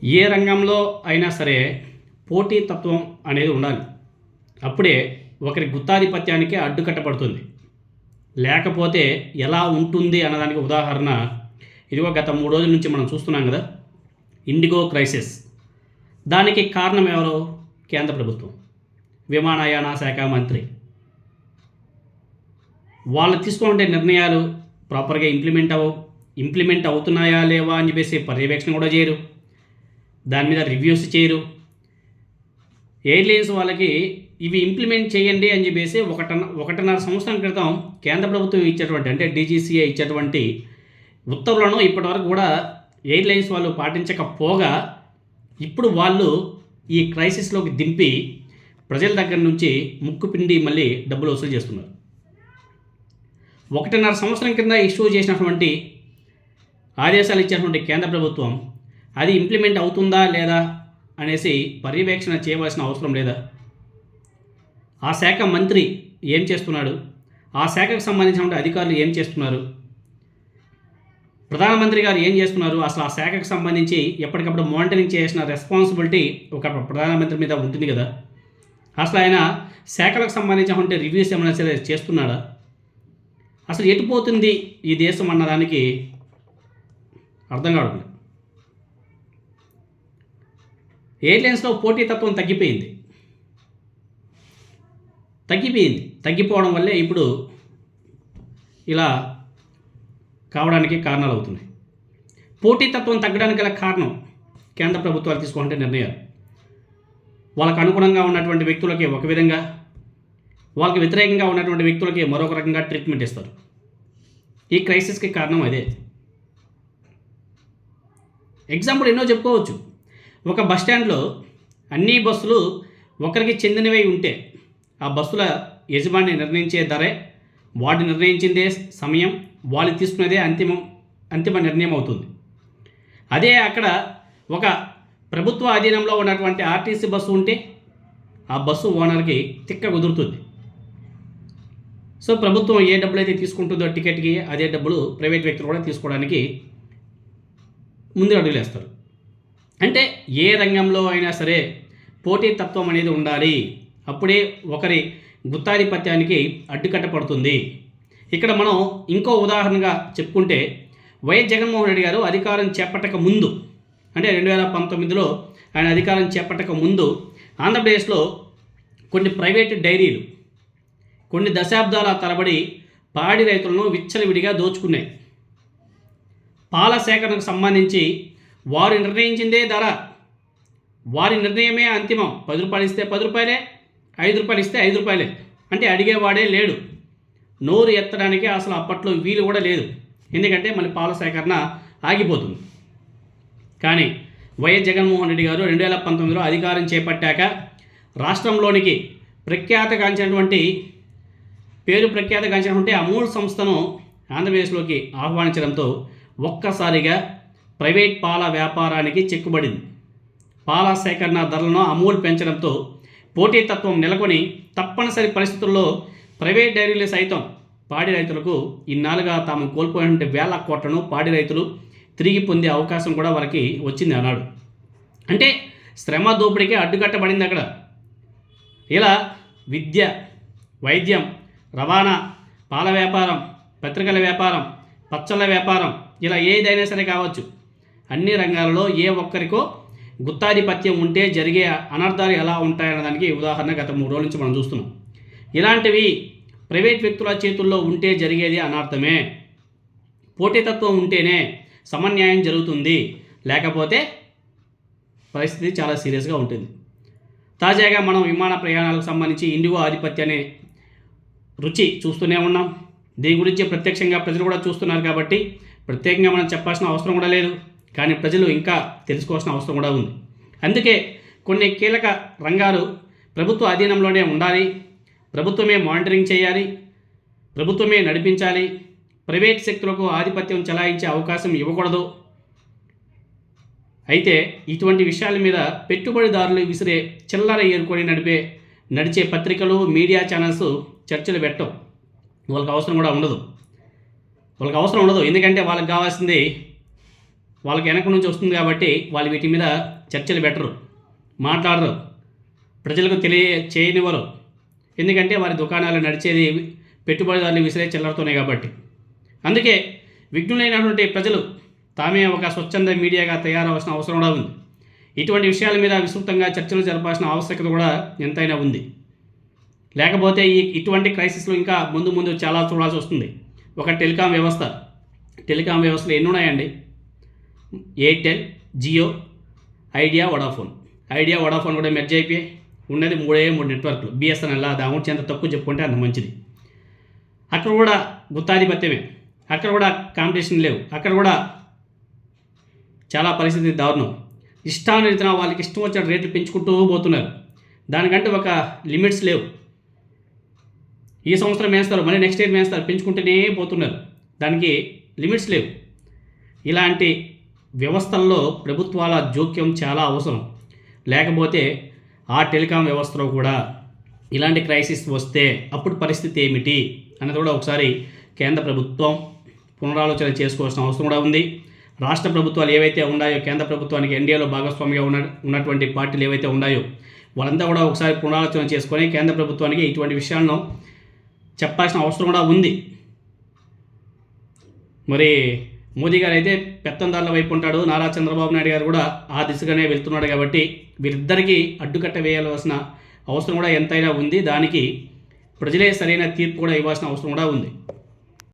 ఏ రంగంలో అయినా సరే పోటీతత్వం అనేది ఉండాలి. అప్పుడే ఒకరి గుత్తాధిపత్యానికి అడ్డుకట్టబడుతుంది. లేకపోతే ఎలా ఉంటుంది అన్నదానికి ఉదాహరణ ఇదిగో గత 3 రోజుల నుంచి మనం చూస్తున్నాం కదా, ఇండిగో క్రైసిస్. దానికి కారణం ఎవరు? కేంద్ర ప్రభుత్వం, విమానయాన శాఖ మంత్రి. వాళ్ళు తీసుకుంటే నిర్ణయాలు ప్రాపర్గా ఇంప్లిమెంట్ అవుతున్నాయా లేవా అని చెప్పేసి పర్యవేక్షణ కూడా చేయరు, దాని మీద రివ్యూస్ చేయరు. ఎయిర్లైన్స్ వాళ్ళకి ఇవి ఇంప్లిమెంట్ చేయండి అని చెప్పేసి 1.5 సంవత్సరం క్రితం కేంద్ర ప్రభుత్వం ఇచ్చేటువంటి, అంటే డీజీసీఏ ఇచ్చేటువంటి ఉత్తర్వులను ఇప్పటివరకు కూడా ఎయిర్లైన్స్ వాళ్ళు పాటించకపోగా ఇప్పుడు వాళ్ళు ఈ క్రైసిస్లోకి దింపి ప్రజల దగ్గర నుంచి ముక్కు పిండి మళ్ళీ డబ్బులు వసూలు చేస్తున్నారు. 1.5 సంవత్సరం కింద ఇష్యూ చేసినటువంటి ఆదేశాలు ఇచ్చినటువంటి కేంద్ర ప్రభుత్వం అది ఇంప్లిమెంట్ అవుతుందా లేదా అనేసి పర్యవేక్షణ చేయవలసిన అవసరం లేదా? ఆ శాఖ మంత్రి ఏం చేస్తున్నాడు? ఆ శాఖకు సంబంధించిన అధికారులు ఏం చేస్తున్నారు? ప్రధానమంత్రి గారు ఏం చేస్తున్నారు? అసలు ఆ శాఖకు సంబంధించి ఎప్పటికప్పుడు మానిటరింగ్ చేయాల్సిన రెస్పాన్సిబిలిటీ ఒక ప్రధానమంత్రి మీద ఉంటుంది కదా. అసలు ఆయన శాఖలకు సంబంధించినటువంటి రివ్యూస్ ఏమైనా సరే చేస్తున్నాడా? అసలు ఎటుపోతుంది ఈ దేశం అన్నదానికి అర్థం కావట్లేదు. ఎయిర్లైన్స్లో పోటీతత్వం తగ్గిపోవడం వల్లే ఇప్పుడు ఇలా కావడానికి కారణాలు అవుతున్నాయి. పోటీతత్వం తగ్గడానికి గల కారణం కేంద్ర ప్రభుత్వాలు తీసుకుంటే నిర్ణయాలు. వాళ్ళకు అనుగుణంగా ఉన్నటువంటి వ్యక్తులకి ఒక విధంగా, వాళ్ళకి వ్యతిరేకంగా ఉన్నటువంటి వ్యక్తులకి మరొక రకంగా ట్రీట్మెంట్ ఇస్తారు. ఈ క్రైసిస్కి కారణం అదే. ఎగ్జాంపుల్ ఎన్నో చెప్పుకోవచ్చు. ఒక బస్టాండ్లో అన్ని బస్సులు ఒకరికి చెందినవై ఉంటే ఆ బస్సుల యజమాని నిర్ణయించే ధరే, వాడు నిర్ణయించిందే సమయం, వాళ్ళు తీసుకునేదే అంతిమ నిర్ణయం అవుతుంది. అదే అక్కడ ఒక ప్రభుత్వ అధీనంలో ఉన్నటువంటి ఆర్టీసీ బస్సు ఉంటే ఆ బస్సు ఓనర్కి తిక్క కుదురుతుంది. సో ప్రభుత్వం ఏ డబ్బులు అయితే తీసుకుంటుందో టికెట్కి, అదే డబ్బులు ప్రైవేట్ వ్యక్తులు కూడా తీసుకోవడానికి ముందు అడుగులేస్తారు. అంటే ఏ రంగంలో అయినా సరే పోటీతత్వం అనేది ఉండాలి. అప్పుడే ఒకరి గుత్తాధిపత్యానికి అడ్డుకట్టపడుతుంది. ఇక్కడ మనం ఇంకో ఉదాహరణగా చెప్పుకుంటే, వైఎస్ జగన్మోహన్ రెడ్డి గారు అధికారం చేపట్టక ముందు, అంటే 2019లో ఆయన అధికారం చేపట్టక ముందు ఆంధ్రప్రదేశ్లో కొన్ని ప్రైవేటు డైరీలు కొన్ని దశాబ్దాల తరబడి పాడి రైతులను విచ్చలవిడిగా దోచుకున్నాయి. పాల సేకరణకు సంబంధించి వారు నిర్ణయించిందే ధర, వారి నిర్ణయమే అంతిమం. 10 రూపాయలు ఇస్తే 10 రూపాయలే, 5 రూపాయలు ఇస్తే 5 రూపాయలే. అంటే అడిగేవాడే లేడు. నోరు ఎత్తడానికి అసలు అప్పట్లో వీలు కూడా లేదు. ఎందుకంటే మళ్ళీ పాల సేకరణ ఆగిపోతుంది. కానీ వైఎస్ జగన్మోహన్ రెడ్డి గారు 2019లో అధికారం చేపట్టాక రాష్ట్రంలోనికి పేరు ప్రఖ్యాతగాంచినటువంటి అమూల్ సంస్థను ఆంధ్రప్రదేశ్లోకి ఆహ్వానించడంతో ఒక్కసారిగా ప్రైవేట్ పాల వ్యాపారానికి చెక్కుబడింది. పాల సేకరణ ధరలను అమూల్ పెంచడంతో పోటీతత్వం నెలకొని తప్పనిసరి పరిస్థితుల్లో ప్రైవేట్ డైరీలు సైతం పాడి రైతులకు ఇన్నాళ్ళుగా తాము కోల్పోయిన వేల కోట్లను పాడి రైతులు తిరిగి పొందే అవకాశం కూడా వారికి వచ్చింది అన్నాడు. అంటే శ్రమ దోపిడీకి అడ్డుకట్టబడింది అక్కడ. ఇలా విద్య, వైద్యం, రవాణా, పాల వ్యాపారం, పత్రికల వ్యాపారం, పచ్చళ్ళ వ్యాపారం, ఇలా ఏదైనా సరే కావచ్చు, అన్ని రంగాలలో ఏ ఒక్కరికో గుత్తాధిపత్యం ఉంటే జరిగే అనర్థాలు ఎలా ఉంటాయన్న దానికి ఉదాహరణ గత 3 రోజుల నుంచి మనం చూస్తున్నాం. ఇలాంటివి ప్రైవేట్ వ్యక్తుల చేతుల్లో ఉంటే జరిగేది అనర్థమే. పోటీతత్వం ఉంటేనే సమన్యాయం జరుగుతుంది, లేకపోతే పరిస్థితి చాలా సీరియస్గా ఉంటుంది. తాజాగా మనం విమాన ప్రయాణాలకు సంబంధించి ఇండిగో ఆధిపత్యాన్ని రుచి చూస్తూనే ఉన్నాం. దీని గురించి ప్రత్యక్షంగా ప్రజలు కూడా చూస్తున్నారు కాబట్టి ప్రత్యేకంగా మనం చెప్పాల్సిన అవసరం కూడా లేదు. కానీ ప్రజలు ఇంకా తెలుసుకోవాల్సిన అవసరం కూడా ఉంది. అందుకే కొన్ని కీలక రంగాలు ప్రభుత్వ అధీనంలోనే ఉండాలి, ప్రభుత్వమే మానిటరింగ్ చేయాలి, ప్రభుత్వమే నడిపించాలి, ప్రైవేట్ శక్తులకు ఆధిపత్యం చెలాయించే అవకాశం ఇవ్వకూడదు. అయితే ఇటువంటి విషయాల మీద పెట్టుబడిదారులు విసిరే చిల్లర ఏరుకొని నడిచే పత్రికలు, మీడియా ఛానల్స్ చర్చలు పెట్టవు. వాళ్ళకి అవసరం ఉండదు. ఎందుకంటే వాళ్ళకి కావాల్సింది వాళ్ళకి వెనక నుంచి వస్తుంది కాబట్టి వాళ్ళు వీటి మీద చర్చలు పెట్టరు, మాట్లాడరు, ప్రజలకు చేయనివ్వరు. ఎందుకంటే వారి దుకాణాలు నడిచేది పెట్టుబడిదారులు విసిరే చిల్లరతోనే కాబట్టి. అందుకే విఘ్నులైనటువంటి ప్రజలు తామే ఒక స్వచ్ఛంద మీడియాగా తయారవలసిన అవసరం కూడా ఉంది. ఇటువంటి విషయాల మీద విస్తృతంగా చర్చలు జరపాల్సిన ఆవశ్యకత కూడా ఎంతైనా ఉంది. లేకపోతే ఇటువంటి క్రైసిస్లు ఇంకా ముందు చాలా చూడాల్సి వస్తుంది. ఒక టెలికాం వ్యవస్థలు ఎన్ని ఉన్నాయండి? ఎయిర్టెల్, జియో, ఐడియా, వడాఫోన్ కూడా మెర్జ్ అయిపోయాయి. ఉన్నది 3 నెట్వర్క్లు. బిఎస్ఎన్ఎల్ దాని గురించి ఎంత తక్కువ చెప్పుకుంటే అంత మంచిది. అక్కడ కూడా గుత్తాధిపత్యమే, అక్కడ కూడా కాంపిటీషన్ లేవు, అక్కడ కూడా చాలా పరిస్థితి దారుణం. ఇష్టానురీతిన వాళ్ళకి ఇష్టం వచ్చిన రేట్లు పెంచుకుంటూ పోతున్నారు. దానికంటే ఒక లిమిట్స్ లేవు. ఈ సంవత్సరం వేస్తారు, మళ్ళీ నెక్స్ట్ ఇయర్ వేస్తారు, పెంచుకుంటూనే పోతున్నారు. దానికి లిమిట్స్ లేవు. ఇలాంటి వ్యవస్థల్లో ప్రభుత్వాల జోక్యం చాలా అవసరం. లేకపోతే ఆ టెలికాం వ్యవస్థలో కూడా ఇలాంటి క్రైసిస్ వస్తే అప్పుడు పరిస్థితి ఏమిటి అన్నది కూడా ఒకసారి కేంద్ర ప్రభుత్వం పునరాలోచన చేసుకోవాల్సిన అవసరం కూడా ఉంది. రాష్ట్ర ప్రభుత్వాలు ఏవైతే ఉన్నాయో, కేంద్ర ప్రభుత్వానికి ఎన్డీఏలో భాగస్వామిగా ఉన్నటువంటి పార్టీలు ఏవైతే ఉన్నాయో వాళ్ళంతా కూడా ఒకసారి పునరాలోచన చేసుకొని కేంద్ర ప్రభుత్వానికి ఇటువంటి విషయాలను చెప్పాల్సిన అవసరం కూడా ఉంది. మరి మోదీ గారు అయితే పెత్తందారుల వైపు ఉంటాడు, నారా చంద్రబాబు నాయుడు గారు కూడా ఆ దిశగానే వెళ్తున్నాడు. కాబట్టి వీరిద్దరికీ అడ్డుకట్ట వేయాల్సిన అవసరం కూడా ఎంతైనా ఉంది. దానికి ప్రజలే సరైన తీర్పు కూడా ఇవ్వాల్సిన అవసరం కూడా ఉంది.